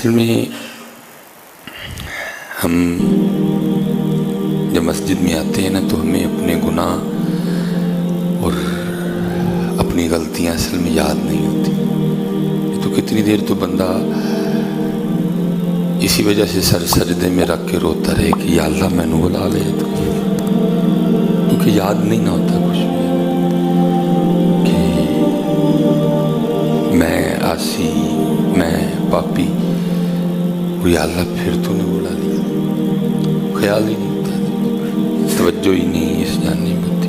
اصل میں ہم جب مسجد میں آتے ہیں نا تو ہمیں اپنے گناہ اور اپنی غلطیاں اصل میں یاد نہیں ہوتی. یہ تو کتنی دیر تو بندہ اسی وجہ سے سر سجدے میں رکھ کے روتا رہے کہ یا اللہ میں نے بلا لے, تو کیونکہ یاد نہیں نہ ہوتا کچھ بھی کہ میں آسی, میں پاپی, یا اللہ پھر تو نے بلا لیا. خیال ہی نہیں ہوتا, توجہ ہی نہیں اس جاننے میں ہوتی.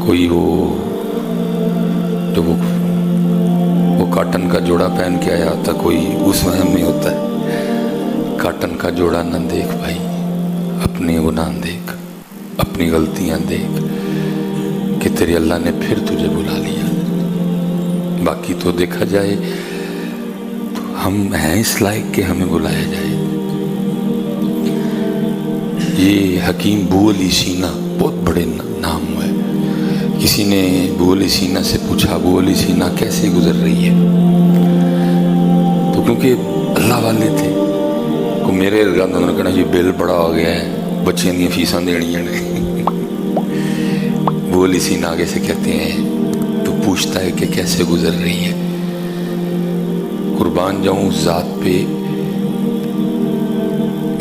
کوئی جو وہ کاٹن کا جوڑا پہن کے آیا ہوتا, کوئی اس وہم میں ہوتا ہے کاٹن کا جوڑا نہ دیکھ بھائی, اپنے گناہ دیکھ, اپنی غلطیاں دیکھ کہ تیرے اللہ نے پھر تجھے بلا لیا. باقی تو دیکھا جائے تو ہم ہیں اس لائق کہ ہمیں بلایا جائے. یہ حکیم ابو علی سینا بہت بڑے نام ہوئے. کسی نے ابو علی سینا سے پوچھا ابو علی سینا کیسے گزر رہی ہے, تو کیونکہ اللہ والے تھے کو میرے ارگاندوں نے کہنا یہ بل بڑا ہو گیا ہے, بچیاں دی فیساں دینیاں نے. ابو علی سینا آگے سے کہتے ہیں تو پوچھتا ہے کہ کیسے گزر رہی ہے. قربان جاؤں اس ذات پہ,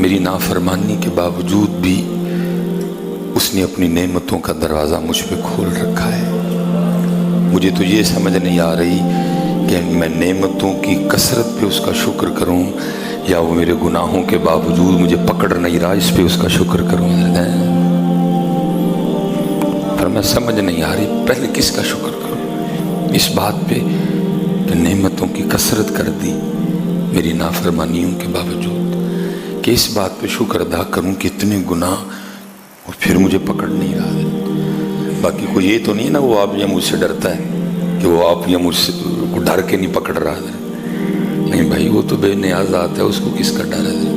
میری نافرمانی کے باوجود بھی اس نے اپنی نعمتوں کا دروازہ مجھ پہ کھول رکھا ہے. مجھے تو یہ سمجھ نہیں آ رہی کہ میں نعمتوں کی کثرت پہ اس کا شکر کروں یا وہ میرے گناہوں کے باوجود مجھے پکڑ نہیں رہا اس پہ اس کا شکر کروں. پر میں سمجھ نہیں آ رہی پہلے کس کا شکر کروں, اس بات پہ کہ نعمتوں کی کثرت کر دی میری نافرمانیوں کے باوجود, کہ اس بات پہ شکر ادا کروں کہ اتنے گناہ اور پھر مجھے پکڑ نہیں رہا. باقی کوئی یہ تو نہیں نا وہ آپ یا مجھ سے ڈرتا ہے کہ وہ آپ یا مجھ سے کو ڈر کے نہیں پکڑ رہا ہے. نہیں بھائی, وہ تو بے نیاز ذات ہے, اس کو کس کا ڈر ہے.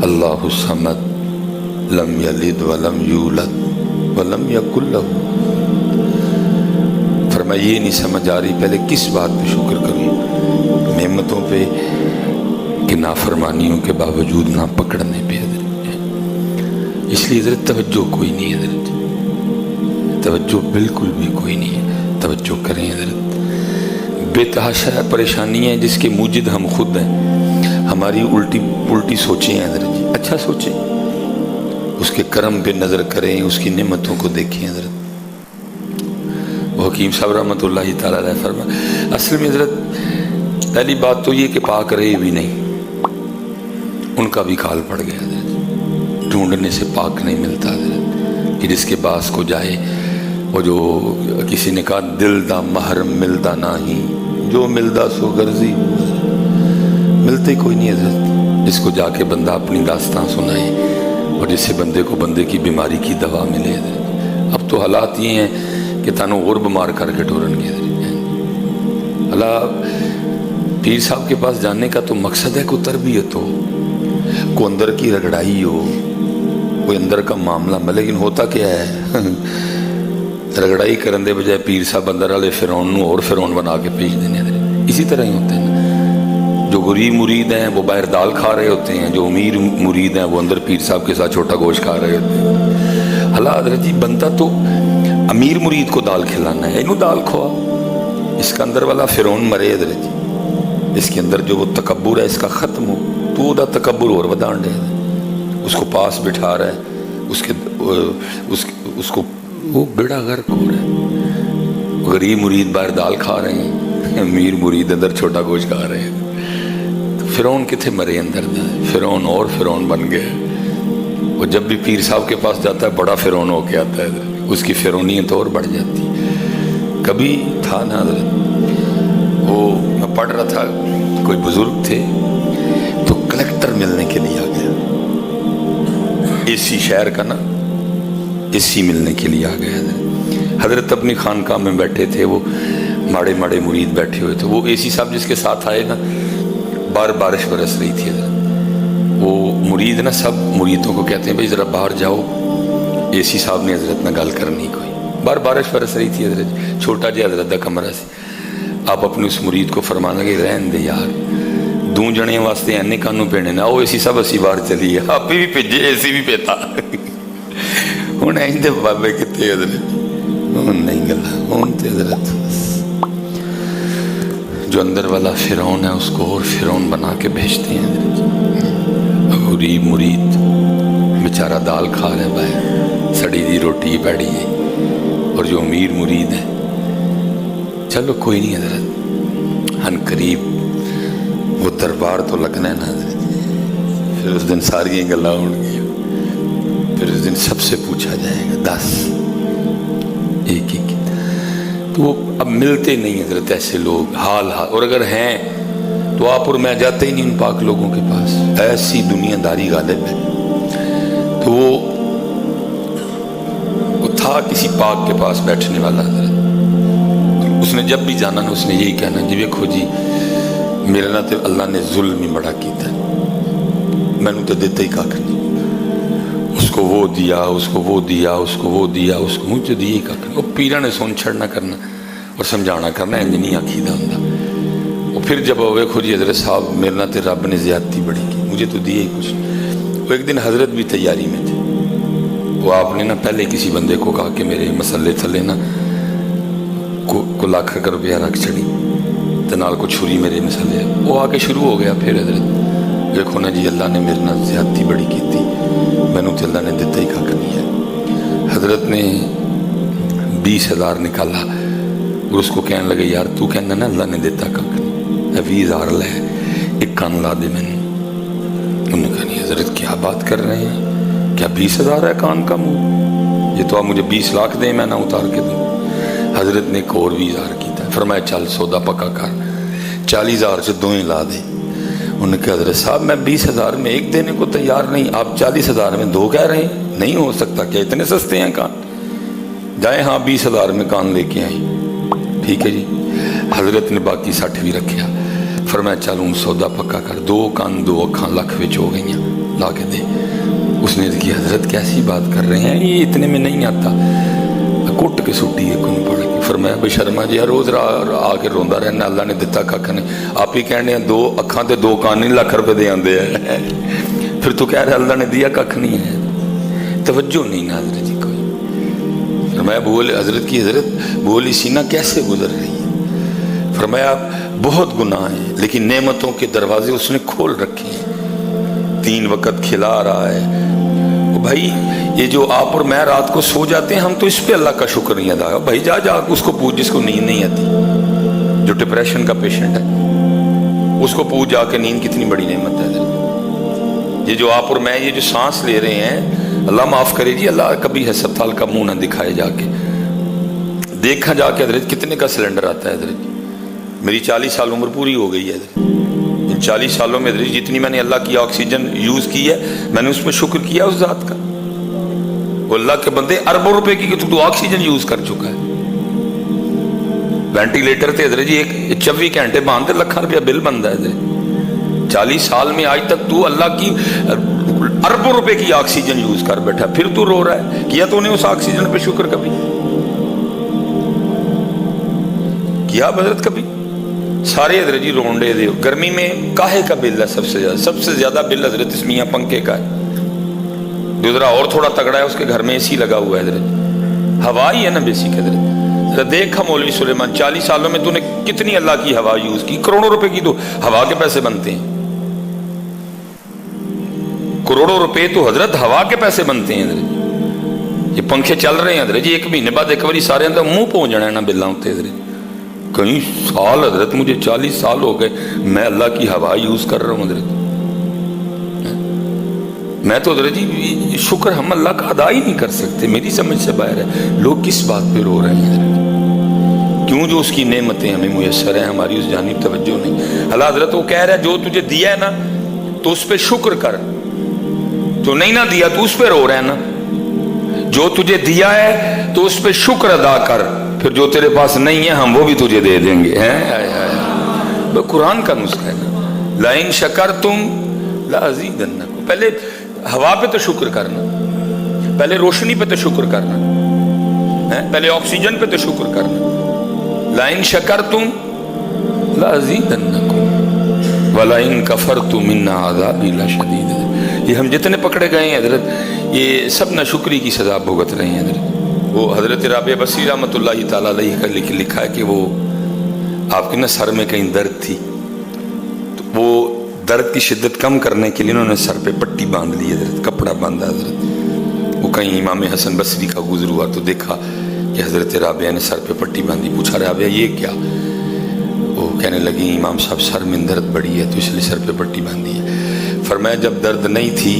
اللہ الصمد لم یلد ولم یولد ولم یکن لہ. فرمایا یہ نہیں سمجھ آ رہی پہلے کس بات پہ شکر کروں, نعمتوں پہ کہ نافرمانیوں کے باوجود نہ پکڑنے پہ. اس لیے حضرت توجہ کوئی نہیں ہے, حضرت توجہ بالکل بھی کوئی نہیں ہے. توجہ کریں حضرت. بے تحاشا پریشانی ہے جس کے موجد ہم خود ہیں. ہماری الٹی سوچیں ہیں حضرت جی, اچھا سوچیں, اس کے کرم پہ نظر کریں, اس کی نعمتوں کو دیکھیں حضرت. وہ حکیم صاحب رحمۃ اللہ تعالیٰ علیہ فرمائے اصل میں حضرت پہلی بات تو یہ کہ پاک رہے بھی نہیں, ان کا بھی کال پڑ گیا حضرت. ڈھونڈنے سے پاک نہیں ملتا حضرت کہ جس کے باس کو جائے. وہ جو کسی نے کہا دل دا محرم ملدا نہیں, جو ملدا سو غرضی, ملتے کوئی نہیں حضرت جس کو جا کے بندہ اپنی داستان سنائے اور جس سے بندے کو بندے کی بیماری کی دوا ملے حضرت. اب تو حالات یہ ہیں کہ تانوں اور بیمار کر کے ٹورن گے حضرت. اللہ پیر صاحب کے پاس جانے کا تو مقصد ہے کو تربیت ہو, کو اندر کی رگڑائی ہو, کوئی اندر کا معاملہ میں. لیکن ہوتا کیا ہے رگڑائی کرن دے بجائے پیر صاحب اندر والے فرعون اور فرعون بنا کے بھیج دینے. اسی طرح ہی ہوتے ہیں نا, جو غریب مرید ہیں وہ باہر دال کھا رہے ہوتے ہیں, جو امیر مرید ہیں وہ اندر پیر صاحب کے ساتھ چھوٹا گوشت کھا رہے ہوتے ہیں. اللہ حضرت جی بنتا تو امیر مرید کو دال کھلانا ہے, انہوں دال کھوا. اس کا اندر والا فرعون مرے حضرت جی, اس کے اندر جو وہ تکبر ہے اس کا ختم ہو, تو وہ دا تکبر اور ودان دے, اس کو پاس بٹھا رہا ہے, اس کو وہ بیڑا غرق ہو رہا ہے. غریب مرید باہر دال کھا رہے ہیں, امیر مرید اندر چھوٹا گوشت کھا رہے ہیں. تو فرعون کتنے مرے اندر دا, فرعون اور فرعون بن گئے. وہ جب بھی پیر صاحب کے پاس جاتا ہے بڑا فرعون ہو کے آتا ہے, اس کی فرعونیت اور بڑھ جاتی. کبھی تھا نا حضرت, وہ میں پڑھ رہا تھا, کوئی بزرگ تھے تو کلیکٹر ملنے کے لیے آ گیا, اے سی شہر کا نا, اے سی ملنے کے لیے آ گیا. حضرت اپنی خانقاہ میں بیٹھے تھے, وہ ماڑے ماڑے مرید بیٹھے ہوئے تھے. وہ اے سی صاحب جس کے ساتھ آئے نا, بارش برس رہی تھی حضرت. وہ مرید نا سب مریدوں کو کہتے ہیں بھائی ذرا باہر جاؤ, اے سی صاحب نے حضرت نہ گل کرنی کوئی. بارش برس رہی تھی حضرت, چھوٹا جہا حضرت کا کمرہ سی. آپ اپنے اس مرید کو فرمانا کہ رہن دے یار, दो जने वास्ते एने कानू पेने ना, वो एसी सब असी बाहर चली है, आपे भी भेजे एसी भी पेता हूँ इंदे बाबे कितने हजरत हूँ नहीं गला हूँ तो हजरत जो अंदर वाला फिरौन है उसको और फिरौन बना के भेजते हैं हजरत। गरीब मुरीद बेचारा दाल खा रहा है बाहर, सड़ी दी रोटी पैड़ी है, और जो अमीर मुरीद है चलो कोई नहीं हजरत, हन करीब वो दरबार तो लगना है ना हजरत। फिर उस दिन सारी गल्लां होंगी, फिर उस दिन सबसे पूछा जाएगा 10 एक एक। तो वो अब मिलते नहीं हजरत ऐसे लोग हाल। और अगर हैं तो आप और मैं जाते ही नहीं उन पाक लोगों के पास, ऐसी दुनियादारी गालिब है। तो वो था किसी पाक के पास बैठने वाला हजरत, उसने जब भी जाना ना उसने यही कहना, जी देखो जी मेरे ना तो अल्लाह ने जुल्म ही बड़ा किया, मैनू तो देता ही कख नहीं, उसको वो दिया उसको वो दिया उसको वो दिया उसको मुझे दिए ही कख नहीं। वो पीरा ने सुन छड़ना करना और समझाना करना, इंज नहीं आखीदा होंदा। और फिर जब वेखो जी हजरत साहब मेरे ना तो रब ने ज्यादती बड़ी की, मुझे तो दिए ही कुछ नहीं। वो एक दिन हजरत भी तैयारी में थे, वो आपने ना पहले किसी बंदे को कहा कि मेरे मसले थले ना को लाख रुपया रख छड़ी तो नाल को छुरी मेरे मसले, वो आके शुरू हो गया। फिर हजरत देखो ना जी अल्लाह ने मेरे नाल ज्यादती बड़ी की थी, मैनू तो अल्लाह ने दिता ही कख नहीं है। हजरत ने 20,000 निकाला और उसको कहने लगे यार तू कहना ना अल्लाह ने दिता कख नहीं, 20,000 ले एक कान ला दे मैंने। उन्होंने कहा नहीं हजरत क्या बात कर रहे हैं, क्या 20,000 है कान का मुँह, ये तो आप मुझे 20 लाख दें मैं ना उतार के दूँ। हजरत ने एक और 20,000 किया, फरमाया चल सौदा पक्का कर, 40,000 से 2 ही ला दे। उन्होंने कहा हजरत साहब मैं 20,000 में एक देने को तैयार नहीं, आप 40,000 में 2 कह रहे हैं, नहीं हो सकता, क्या इतने सस्ते हैं कान, जाए हाँ 20,000 में कान लेके आई, ठीक है जी। हजरत ने बाकी 60 भी रखा, फरमाया चल हूँ सौदा पक्का कर, 2 कान 2 अखा लख विच हो गई ला के दे। उसने कहा हजरत कैसी बात कर रहे हैं, ये इतने में नहीं आता, कुट के सुटी है कौन पड़ के। फिर मैं बेशर्मा जी रोज आके रोंदा रहना अल्लाह ने दिता कख नहीं, आप ही कहने 2 अखा ते 2 कान नहीं लाख रुपए दे आंदे है फिर तू कह रहा अल्लाह ने दिया कख नहीं है, तवज्जो नहीं ना हजरत जी कोई। फिर मैं बोले हजरत की हजरत बोली सीना कैसे गुजर रही है, फरमाया बहुत गुनाह है लेकिन नेमतों के दरवाजे उसने खोल रखे हैं, 3 वक्त खिला रहा है। भाई ये जो आप और मैं रात को सो जाते हैं हम तो इस पे अल्लाह का शुक्र नहीं अदा, भाई जा जा उसको पूछ जिसको नींद नहीं आती, जो डिप्रेशन का पेशेंट है उसको पूछ जाके नींद कितनी बड़ी नेमत है। ये जो आप और मैं ये जो सांस ले रहे हैं अल्लाह माफ करे जी, अल्लाह कभी हस्पताल का मुंह ना दिखाए, जाके देखा जाके हजरत कितने का सिलेंडर आता है हजरत। मेरी 40 साल उम्र पूरी हो गई है, इन 40 सालों में हजरत जितनी मैंने अल्लाह की ऑक्सीजन यूज की है मैंने उसमें शुक्र किया उस जात का। वो अल्लाह के बंदे अरबों रुपए की तू ऑक्सीजन यूज कर चुका है, वेंटिलेटर थे हजरत जी एक 24 घंटे बांधते लाख रुपया बिल बनता है हजरत। 40 साल में आज तक तू अल्लाह की अरबों रुपए की ऑक्सीजन यूज कर बैठा, फिर तू रो रहा है, किया तूने उस ऑक्सीजन पे शुक्र कभी किया हजरत कभी? सारे हजरत जी रोंडे दे। गर्मी में काहे का बिल है सबसे ज्यादा बिल हजरत इस मियाँ पंखे का है, दूसरा और थोड़ा तगड़ा है उसके घर में एसी लगा हुआ है हजरत, हवा ही है ना बेसिक हजरत। देखा मौलवी सुलेमान 40 सालों में तूने कितनी अल्लाह की हवा यूज की, करोड़ों रुपए की तो हवा के पैसे बनते हैं, करोड़ों रुपए तो हजरत हवा के पैसे बनते हैं हजरत। ये पंखे चल रहे हैं हजरत जी, 1 महीने बाद एक बार सारे अंदर मुंह पहुंच जाना है ना बिल्ला उत्ते हजरत। कई साल हजरत मुझे 40 साल हो गए मैं अल्लाह की हवा यूज कर रहा हूँ हजरत। मैं तो हजरत जी शुक्र हम अल्लाह का अदा ही नहीं कर सकते, मेरी समझ से बाहर है। लोग किस बात पे रो रहे हैं हजरत, क्यों? जो उसकी नेमतें हमें मुयस्सर है हमारी उस जानिब तवज्जो नहीं। अल्लाह हजरत वो कह रहा है जो तुझे दिया है ना तो उस पर शुक्र कर, जो नहीं ना दिया तो उस पर रो रहा है ना, जो तुझे दिया है तो उस पर शुक्र अदा कर, फिर जो तेरे पास नहीं है हम वो भी तुझे दे देंगे हैं। वो कुरान का नुस्खा है ना, लाइन शकर तुम लाज़ीदन्नकुम। पहले हवा पे तो शुक्र करना, पहले रोशनी पे तो शुक्र करना है, पहले ऑक्सीजन पे तो शुक्र करना। लाइन शकर तुम लाज़ीदन्नकुम। वलाइन कफरतुम इन्न अज़ाबी लशदीद। ये हम जितने पकड़े गए हैं हजरत, ये सब नाशुक्री की सज़ा भुगत रहे हैं हजरत। वो हजरत राबिया बसरी रहमतुल्लाहि ताला अलैह का लिखा है कि वो आपके ना सर में कहीं दर्द थी, तो वो दर्द की शिद्दत कम करने के लिए उन्होंने सर पे पट्टी बांध ली हजरत, कपड़ा बांधा हजरत। वो कहीं इमाम हसन बसरी का गुजर हुआ तो देखा कि हजरत राबिया ने सर पे पट्टी बांधी। पूछा राबिया ये क्या? वो कहने लगी इमाम साहब सर में दर्द बढ़ी है तो इसलिए सर पे पट्टी बांधी है। फरमाया जब दर्द नहीं थी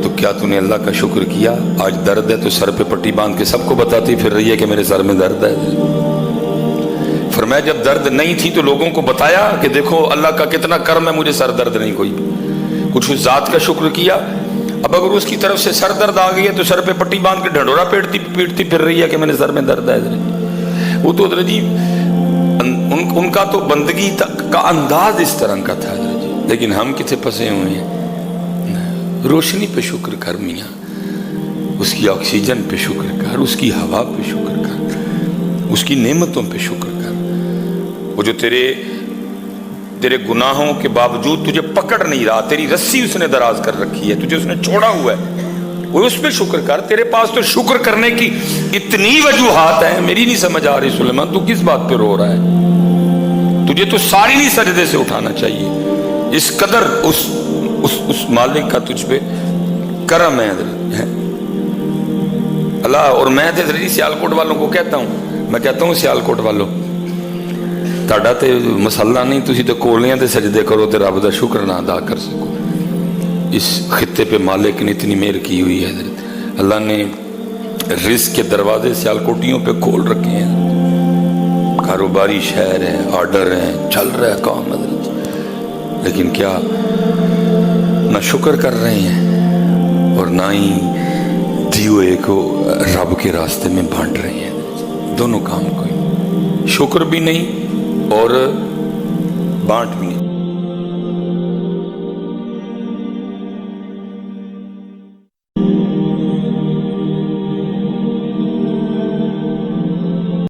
तो क्या तूने अल्लाह का शुक्र किया? आज दर्द है तो सर पे पट्टी बांध के सबको बताती फिर रही है कि मेरे सर में दर्द है। फरमाया जब दर्द नहीं थी तो लोगों को बताया कि देखो अल्लाह का कितना कर्म है, मुझे सर दर्द नहीं कोई। कुछ उस जात का शुक्र किया। अब अगर उसकी तरफ से सर दर्द आ गई है तो सर पे पट्टी बांध के ढंडोरा पीटती फिर रही है कि मेरे सर में दर्द है। वो तो हजरत जी उनका तो बंदगी का अंदाज इस तरह का था हजरत जी। लेकिन हम कितने फंसे हुए हैं। रोशनी पे शुक्र कर मियाँ, उसकी ऑक्सीजन पे शुक्र कर, उसकी हवा पे शुक्र कर, उसकी नेमतों पे शुक्र कर। वो जो तेरे गुनाहों के बावजूद तुझे पकड़ नहीं रहा, तेरी रस्सी उसने दराज कर रखी है, तुझे उसने छोड़ा हुआ है, वो उस पर शुक्र कर। तेरे पास तो शुक्र करने की इतनी वजूहात है, मेरी नहीं समझ आ रही सुलेमान तू किस बात पे रो रहा है? तुझे तो सारी नहीं सजदे से उठाना चाहिए। इस कदर उस मालिक का तुझ पे करम है अल्लाह। और मैं तो सियालकोट वालों को कहता हूँ, मैं कहता हूँ सियालकोट वालों ताड़ा ते मसला नहीं, तुसी तो कोलियां ते सजदे करो तो रब दा शुक्र ना अदा कर सको। इस खित्ते पे मालिक ने इतनी मेहर की हुई है हजरत। अल्लाह ने रिस्क के दरवाजे सियालकोटियों पे खोल रखे हैं, कारोबारी शहर है, ऑर्डर है, चल रहा है काम हजरत। लेकिन क्या ना शुक्र कर रहे हैं और ना ही दिए को रब के रास्ते में बांट रहे हैं। दोनों काम कोई, शुक्र भी नहीं और बांट भी नहीं।